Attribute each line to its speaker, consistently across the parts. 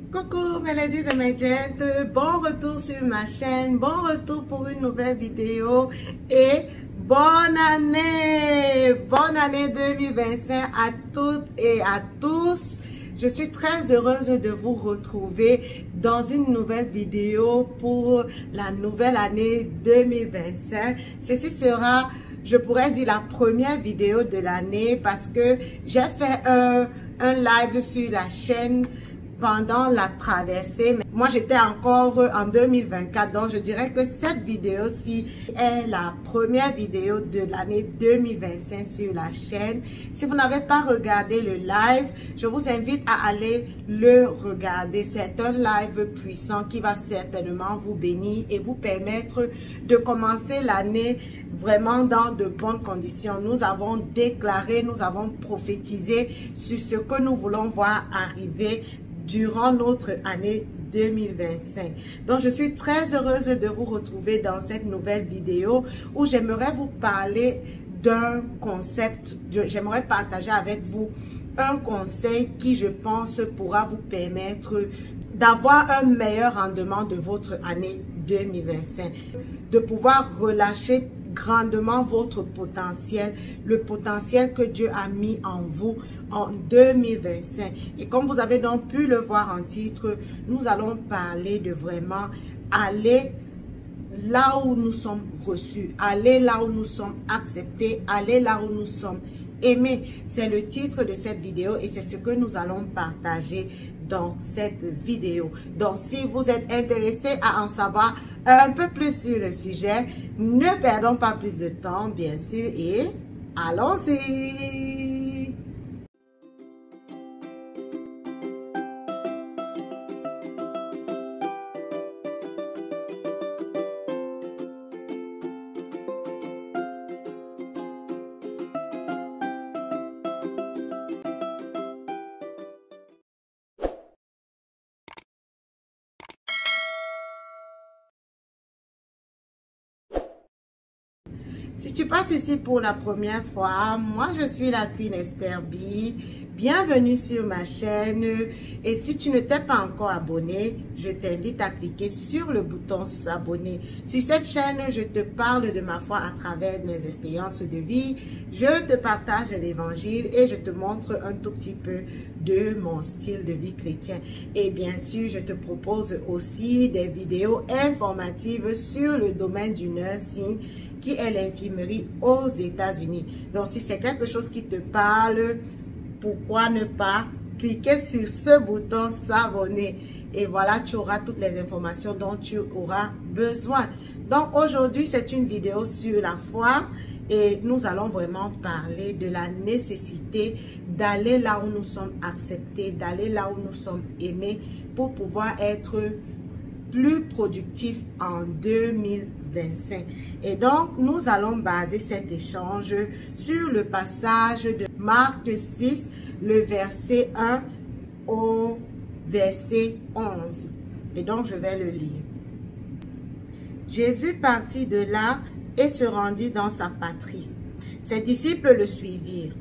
Speaker 1: Coucou mes ladies et mes gents, bon retour sur ma chaîne, bon retour pour une nouvelle vidéo et bonne année 2025 à toutes et à tous. Je suis très heureuse de vous retrouver dans une nouvelle vidéo pour la nouvelle année 2025. Ceci sera, je pourrais dire, la première vidéo de l'année parce que j'ai fait un live sur la chaîne pendant la traversée. Moi, j'étais encore en 2024, donc je dirais que cette vidéo-ci est la première vidéo de l'année 2025 sur la chaîne. Si vous n'avez pas regardé le live, je vous invite à aller le regarder. C'est un live puissant qui va certainement vous bénir et vous permettre de commencer l'année vraiment dans de bonnes conditions. Nous avons déclaré, nous avons prophétisé sur ce que nous voulons voir arriver durant notre année 2025. Donc, je suis très heureuse de vous retrouver dans cette nouvelle vidéo où j'aimerais vous parler d'un concept. J'aimerais partager avec vous un conseil qui, je pense, pourra vous permettre d'avoir un meilleur rendement de votre année 2025, de pouvoir relâcher grandement votre potentiel, le potentiel que Dieu a mis en vous en 2025. Et comme vous avez donc pu le voir en titre, nous allons parler de vraiment aller là où nous sommes reçus, aller là où nous sommes acceptés, aller là où nous sommes aimés. C'est le titre de cette vidéo et c'est ce que nous allons partager dans cette vidéo. Donc, si vous êtes intéressé à en savoir un peu plus sur le sujet, ne perdons pas plus de temps, bien sûr, et allons-y! Si tu passes ici pour la première fois, moi je suis la Queen Esther B. Bienvenue sur ma chaîne et si tu ne t'es pas encore abonné, je t'invite à cliquer sur le bouton s'abonner. Sur cette chaîne, je te parle de ma foi à travers mes expériences de vie. Je te partage l'évangile et je te montre un tout petit peu de mon style de vie chrétien. Et bien sûr, je te propose aussi des vidéos informatives sur le domaine du nursing qui est l'infirmerie aux États-Unis. Donc, si c'est quelque chose qui te parle, pourquoi ne pas cliquer sur ce bouton s'abonner et voilà, tu auras toutes les informations dont tu auras besoin. Donc aujourd'hui, c'est une vidéo sur la foi et nous allons vraiment parler de la nécessité d'aller là où nous sommes acceptés, d'aller là où nous sommes aimés pour pouvoir être plus productif en 2025. Et donc, nous allons baser cet échange sur le passage de Marc 6, le verset 1 au verset 11. Et donc, je vais le lire. Jésus partit de là et se rendit dans sa patrie. Ses disciples le suivirent.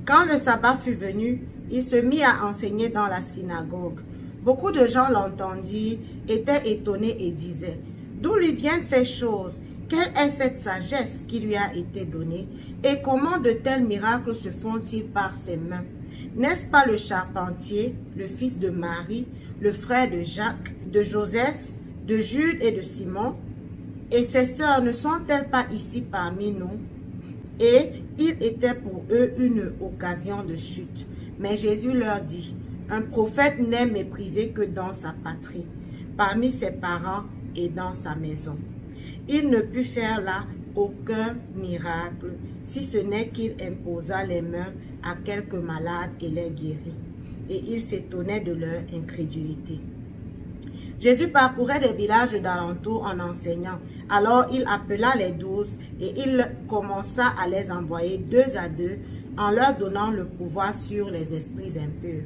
Speaker 1: Quand le sabbat fut venu, il se mit à enseigner dans la synagogue. Beaucoup de gens l'entendirent, étaient étonnés et disaient, « D'où lui viennent ces choses? Quelle est cette sagesse qui lui a été donnée? Et comment de tels miracles se font-ils par ses mains? N'est-ce pas le charpentier, le fils de Marie, le frère de Jacques, de Joseph, de Jude et de Simon? Et ses sœurs ne sont-elles pas ici parmi nous? » Et il était pour eux une occasion de chute. Mais Jésus leur dit, « Un prophète n'est méprisé que dans sa patrie, parmi ses parents et dans sa maison. » Il ne put faire là aucun miracle, si ce n'est qu'il imposa les mains à quelques malades et les guérit. Et il s'étonnait de leur incrédulité. Jésus parcourait des villages d'alentour en enseignant. Alors il appela les 12 et il commença à les envoyer 2 à 2 en leur donnant le pouvoir sur les esprits impurs.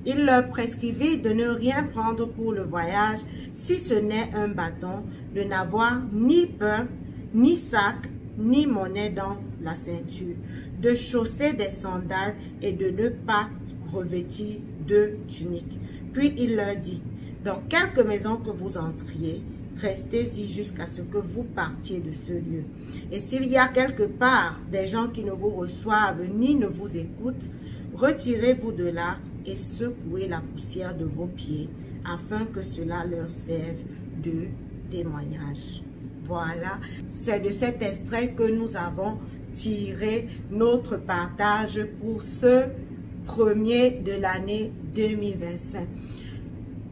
Speaker 1: Il leur prescrivit de ne rien prendre pour le voyage, si ce n'est un bâton, de n'avoir ni pain, ni sac, ni monnaie dans la ceinture, de chausser des sandales et de ne pas revêtir de tunique. Puis il leur dit, dans quelque maison que vous entriez, restez-y jusqu'à ce que vous partiez de ce lieu. Et s'il y a quelque part des gens qui ne vous reçoivent ni ne vous écoutent, retirez-vous de là et secouez la poussière de vos pieds, afin que cela leur serve de témoignage. Voilà, c'est de cet extrait que nous avons tiré notre partage pour ce premier de l'année 2025.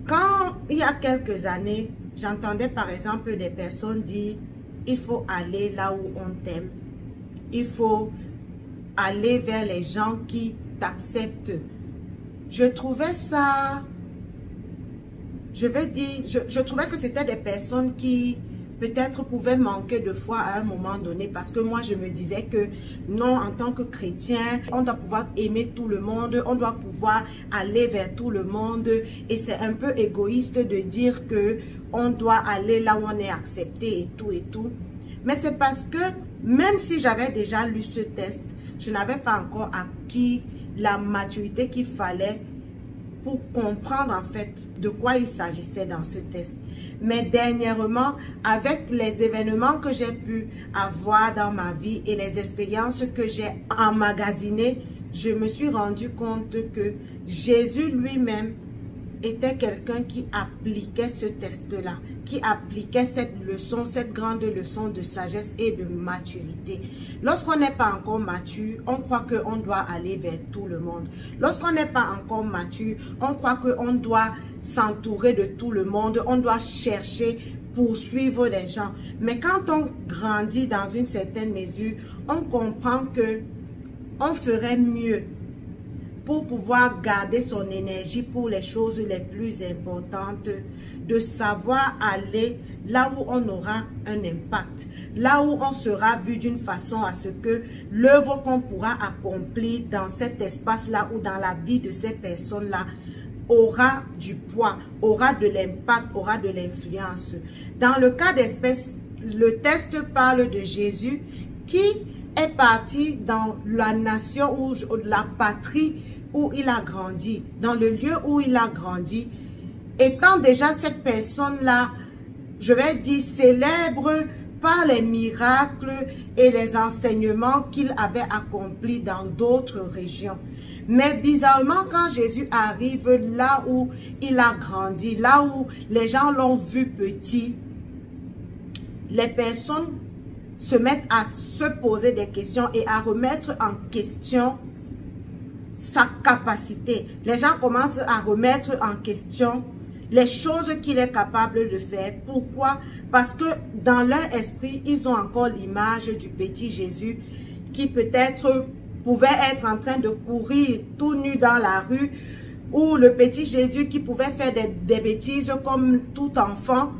Speaker 1: Quand il y a quelques années, j'entendais par exemple des personnes dire « il faut aller là où on t'aime, il faut aller vers les gens qui t'acceptent ». Je trouvais ça, je trouvais que c'était des personnes qui peut-être pouvaient manquer de foi à un moment donné, parce que moi je me disais que non, en tant que chrétien, on doit pouvoir aimer tout le monde, on doit pouvoir aller vers tout le monde, et c'est un peu égoïste de dire que on doit aller là où on est accepté et tout et tout. Mais c'est parce que même si j'avais déjà lu ce test, je n'avais pas encore acquis la maturité qu'il fallait pour comprendre en fait de quoi il s'agissait dans ce test. Mais dernièrement, avec les événements que j'ai pu avoir dans ma vie et les expériences que j'ai emmagasinées, je me suis rendu compte que Jésus lui-même était quelqu'un qui appliquait ce test-là, qui appliquait cette leçon, cette grande leçon de sagesse et de maturité. Lorsqu'on n'est pas encore mature, on croit qu'on doit aller vers tout le monde. Lorsqu'on n'est pas encore mature, on croit qu'on doit s'entourer de tout le monde, on doit chercher, poursuivre les gens. Mais quand on grandit dans une certaine mesure, on comprend que on ferait mieux pour pouvoir garder son énergie pour les choses les plus importantes, de savoir aller là où on aura un impact, là où on sera vu d'une façon à ce que l'œuvre qu'on pourra accomplir dans cet espace-là ou dans la vie de ces personnes-là aura du poids, aura de l'impact, aura de l'influence. Dans le cas d'espèce, le test parle de Jésus qui est parti dans la nation ou la patrie où il a grandi, dans le lieu où il a grandi, étant déjà cette personne-là, je vais dire, célèbre par les miracles et les enseignements qu'il avait accomplis dans d'autres régions. Mais bizarrement, quand Jésus arrive là où il a grandi, là où les gens l'ont vu petit, les personnes se mettent à se poser des questions et à remettre en question sa capacité. Les gens commencent à remettre en question les choses qu'il est capable de faire. Pourquoi? Parce que dans leur esprit, ils ont encore l'image du petit Jésus qui peut-être pouvait être en train de courir tout nu dans la rue, ou le petit Jésus qui pouvait faire des bêtises comme tout enfant.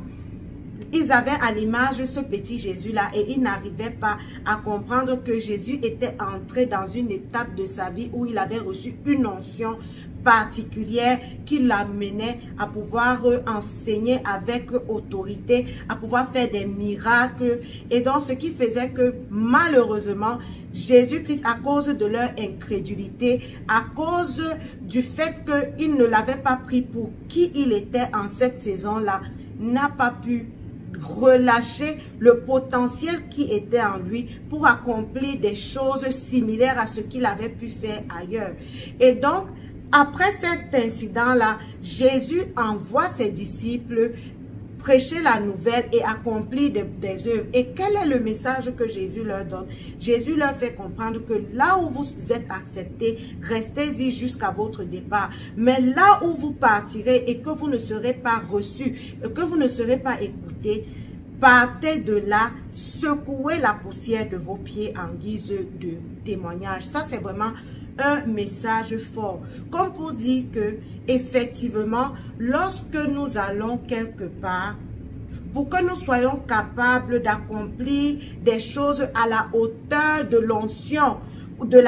Speaker 1: Ils avaient à l'image ce petit Jésus-là et ils n'arrivaient pas à comprendre que Jésus était entré dans une étape de sa vie où il avait reçu une onction particulière qui l'amenait à pouvoir enseigner avec autorité, à pouvoir faire des miracles. Et donc, ce qui faisait que malheureusement, Jésus-Christ, à cause de leur incrédulité, à cause du fait qu'ils ne l'avaient pas pris pour qui il était en cette saison-là, n'a pas pu relâcher le potentiel qui était en lui pour accomplir des choses similaires à ce qu'il avait pu faire ailleurs. Et donc, après cet incident-là, Jésus envoie ses disciples prêcher la nouvelle et accomplir des œuvres. Et quel est le message que Jésus leur donne? Jésus leur fait comprendre que là où vous êtes acceptés, restez-y jusqu'à votre départ. Mais là où vous partirez et que vous ne serez pas reçus, que vous ne serez pas écoutés, partez de là, secouez la poussière de vos pieds en guise de témoignage. Ça, c'est vraiment un message fort. Comme pour dire que, effectivement, lorsque nous allons quelque part, pour que nous soyons capables d'accomplir des choses à la hauteur de l'onction, de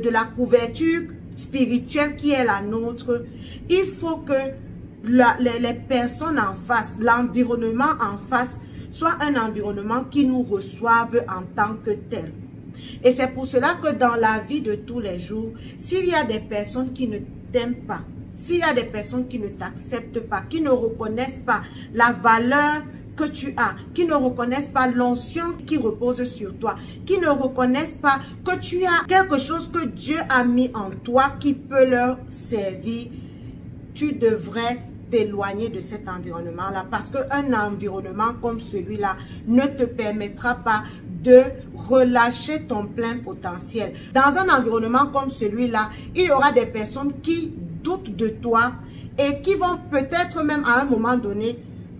Speaker 1: la couverture spirituelle qui est la nôtre, il faut que les personnes en face, l'environnement en face, soit un environnement qui nous reçoive en tant que tel. Et c'est pour cela que dans la vie de tous les jours, s'il y a des personnes qui ne t'aiment pas, s'il y a des personnes qui ne t'acceptent pas, qui ne reconnaissent pas la valeur que tu as, qui ne reconnaissent pas l'onction qui repose sur toi, qui ne reconnaissent pas que tu as quelque chose que Dieu a mis en toi qui peut leur servir, tu devrais t'éloigner de cet environnement-là, parce qu'un environnement comme celui-là ne te permettra pas de relâcher ton plein potentiel. Dans un environnement comme celui-là, il y aura des personnes qui doutent de toi et qui vont peut-être même à un moment donné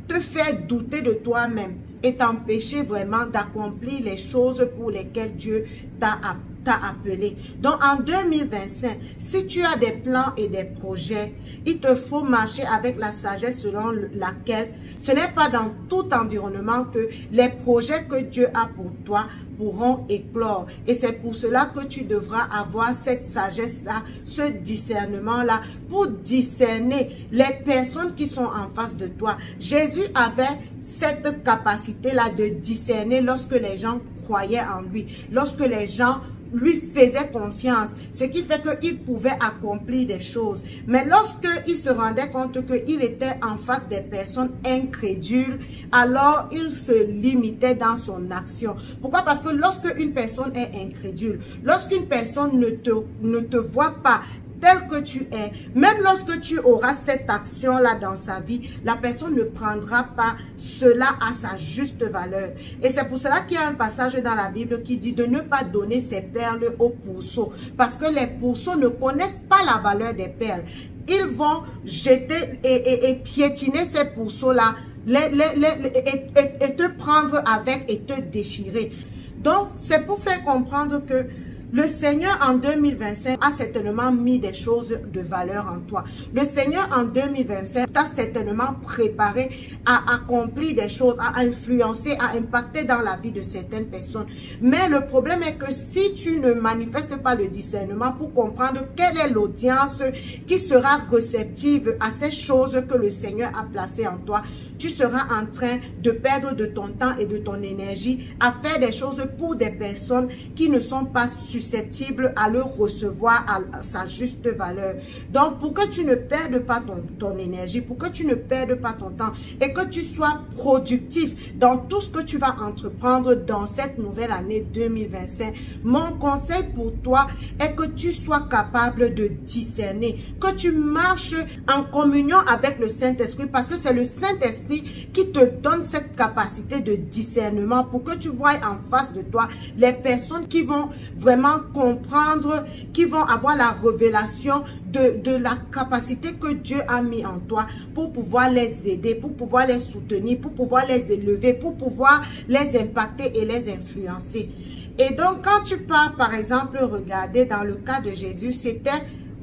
Speaker 1: te faire douter de toi-même et t'empêcher vraiment d'accomplir les choses pour lesquelles Dieu t'a appelé. Donc en 2025, si tu as des plans et des projets, il te faut marcher avec la sagesse selon laquelle ce n'est pas dans tout environnement que les projets que Dieu a pour toi pourront éclore. Et c'est pour cela que tu devras avoir cette sagesse-là, ce discernement-là, pour discerner les personnes qui sont en face de toi. Jésus avait cette capacité-là de discerner lorsque les gens croyaient en lui, lorsque les gens lui faisait confiance, ce qui fait qu'il pouvait accomplir des choses. Mais lorsqu'il se rendait compte qu'il était en face des personnes incrédules, alors il se limitait dans son action. Pourquoi? Parce que lorsque une personne est incrédule, lorsqu'une personne ne te voit pas tel que tu es, même lorsque tu auras cette action-là dans sa vie, la personne ne prendra pas cela à sa juste valeur. Et c'est pour cela qu'il y a un passage dans la Bible qui dit de ne pas donner ses perles aux pourceaux, parce que les pourceaux ne connaissent pas la valeur des perles. Ils vont jeter et piétiner ces pourceaux-là et te prendre avec et te déchirer. Donc, c'est pour faire comprendre que le Seigneur en 2025 a certainement mis des choses de valeur en toi. Le Seigneur en 2025 t'a certainement préparé à accomplir des choses, à influencer, à impacter dans la vie de certaines personnes. Mais le problème est que si tu ne manifestes pas le discernement pour comprendre quelle est l'audience qui sera réceptive à ces choses que le Seigneur a placées en toi, tu seras en train de perdre de ton temps et de ton énergie à faire des choses pour des personnes qui ne sont pas susceptibles à le recevoir à sa juste valeur. Donc, pour que tu ne perdes pas ton énergie, pour que tu ne perdes pas ton temps et que tu sois productif dans tout ce que tu vas entreprendre dans cette nouvelle année 2025, mon conseil pour toi est que tu sois capable de discerner, que tu marches en communion avec le Saint-Esprit, parce que c'est le Saint-Esprit qui te donne cette capacité de discernement pour que tu vois en face de toi les personnes qui vont vraiment comprendre, qui vont avoir la révélation de la capacité que Dieu a mis en toi pour pouvoir les aider, pour pouvoir les soutenir, pour pouvoir les élever, pour pouvoir les impacter et les influencer. Et donc, quand tu pars, par exemple, regarder dans le cas de Jésus, c'était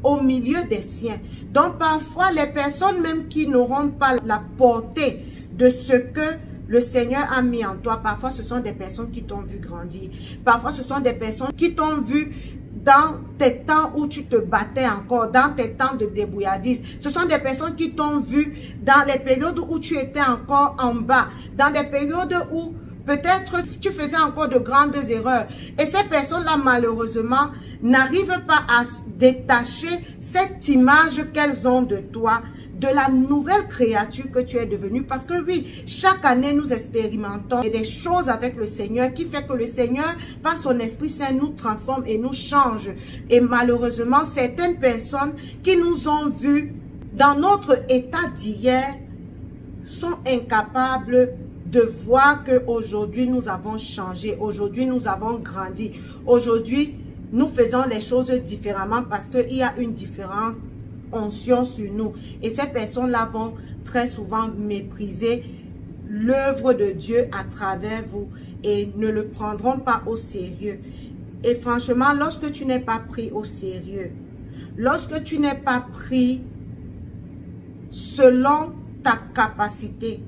Speaker 1: au milieu des siens. Donc parfois, les personnes même qui n'auront pas la portée de ce que le Seigneur a mis en toi, parfois ce sont des personnes qui t'ont vu grandir. Parfois ce sont des personnes qui t'ont vu dans tes temps où tu te battais encore, dans tes temps de débrouillardise. Ce sont des personnes qui t'ont vu dans les périodes où tu étais encore en bas, dans des périodes où peut-être tu faisais encore de grandes erreurs. Et ces personnes-là, malheureusement, n'arrivent pas à détacher cette image qu'elles ont de toi, de la nouvelle créature que tu es devenue. Parce que oui, chaque année, nous expérimentons des choses avec le Seigneur qui fait que le Seigneur, par son Esprit Saint, nous transforme et nous change. Et malheureusement, certaines personnes qui nous ont vus dans notre état d'hier sont incapables de voir qu'aujourd'hui, nous avons changé. Aujourd'hui, nous avons grandi. Aujourd'hui, nous faisons les choses différemment parce qu'il y a une différente onction sur nous. Et ces personnes-là vont très souvent mépriser l'œuvre de Dieu à travers vous et ne le prendront pas au sérieux. Et franchement, lorsque tu n'es pas pris au sérieux, lorsque tu n'es pas pris selon ta capacité,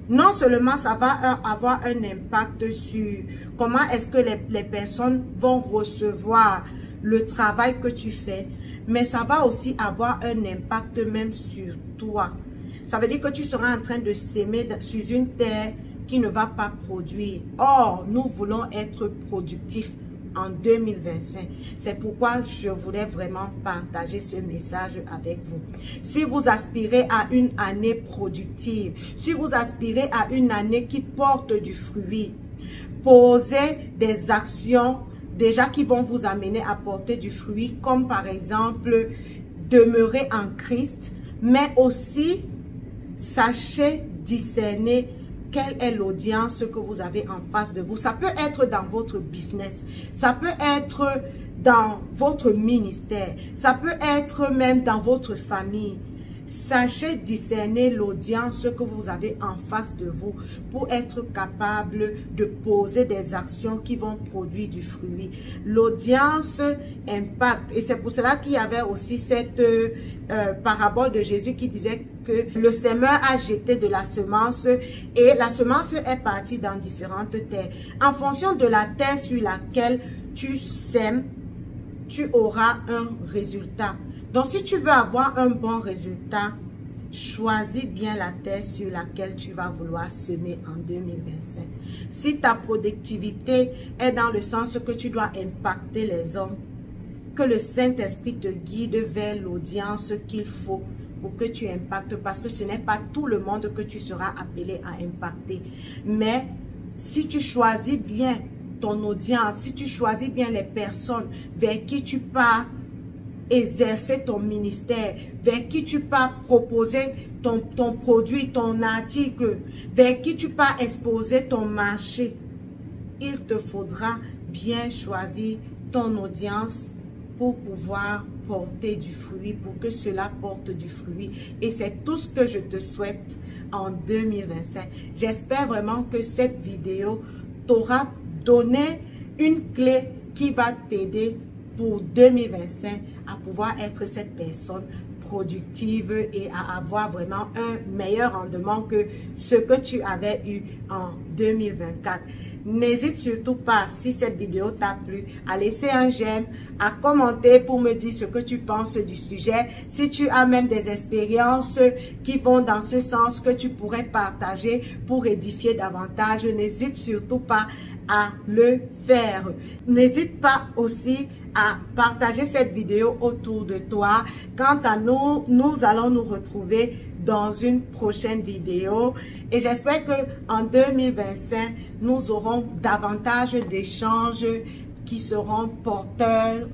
Speaker 1: non seulement ça va avoir un impact sur comment est-ce que les personnes vont recevoir le travail que tu fais, mais ça va aussi avoir un impact même sur toi. Ça veut dire que tu seras en train de s'aimer sur une terre qui ne va pas produire. Or, nous voulons être productifs en 2025. C'est pourquoi je voulais vraiment partager ce message avec vous. Si vous aspirez à une année productive, si vous aspirez à une année qui porte du fruit, posez des actions déjà qui vont vous amener à porter du fruit, comme par exemple demeurer en Christ, mais aussi sachez discerner quelle est l'audience que vous avez en face de vous. Ça peut être dans votre business, ça peut être dans votre ministère, ça peut être même dans votre famille. Sachez discerner l'audience que vous avez en face de vous pour être capable de poser des actions qui vont produire du fruit. L'audience impacte. Et c'est pour cela qu'il y avait aussi cette parabole de Jésus qui disait que le semeur a jeté de la semence et la semence est partie dans différentes terres. En fonction de la terre sur laquelle tu sèmes, tu auras un résultat. Donc, si tu veux avoir un bon résultat, choisis bien la terre sur laquelle tu vas vouloir semer en 2025. Si ta productivité est dans le sens que tu dois impacter les hommes, que le Saint-Esprit te guide vers l'audience qu'il faut pour que tu impactes, parce que ce n'est pas tout le monde que tu seras appelé à impacter. Mais si tu choisis bien ton audience, si tu choisis bien les personnes vers qui tu pars exercer ton ministère, vers qui tu pars proposer ton produit, ton article, vers qui tu pars exposer ton marché, il te faudra bien choisir ton audience pour pouvoir porter du fruit, pour que cela porte du fruit. Et c'est tout ce que je te souhaite en 2025. J'espère vraiment que cette vidéo t'aura donné une clé qui va t'aider pour 2025 à pouvoir être cette personne productive et à avoir vraiment un meilleur rendement que ce que tu avais eu en 2024. N'hésite surtout pas, si cette vidéo t'a plu, à laisser un j'aime, à commenter pour me dire ce que tu penses du sujet. Si tu as même des expériences qui vont dans ce sens que tu pourrais partager pour édifier davantage, n'hésite surtout pas à le faire. N'hésite pas aussi à partager cette vidéo autour de toi. Quant à nous, nous allons nous retrouver dans une prochaine vidéo et j'espère que en 2025, nous aurons davantage d'échanges qui seront porteurs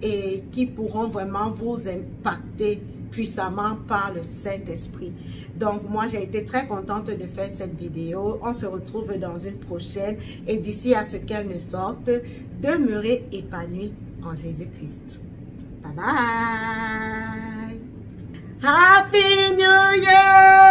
Speaker 1: et qui pourront vraiment vous impacter puissamment par le Saint-Esprit. Donc, moi, j'ai été très contente de faire cette vidéo. On se retrouve dans une prochaine. Et d'ici à ce qu'elle ne sorte, demeurez épanouis en Jésus-Christ. Bye bye! Happy New Year!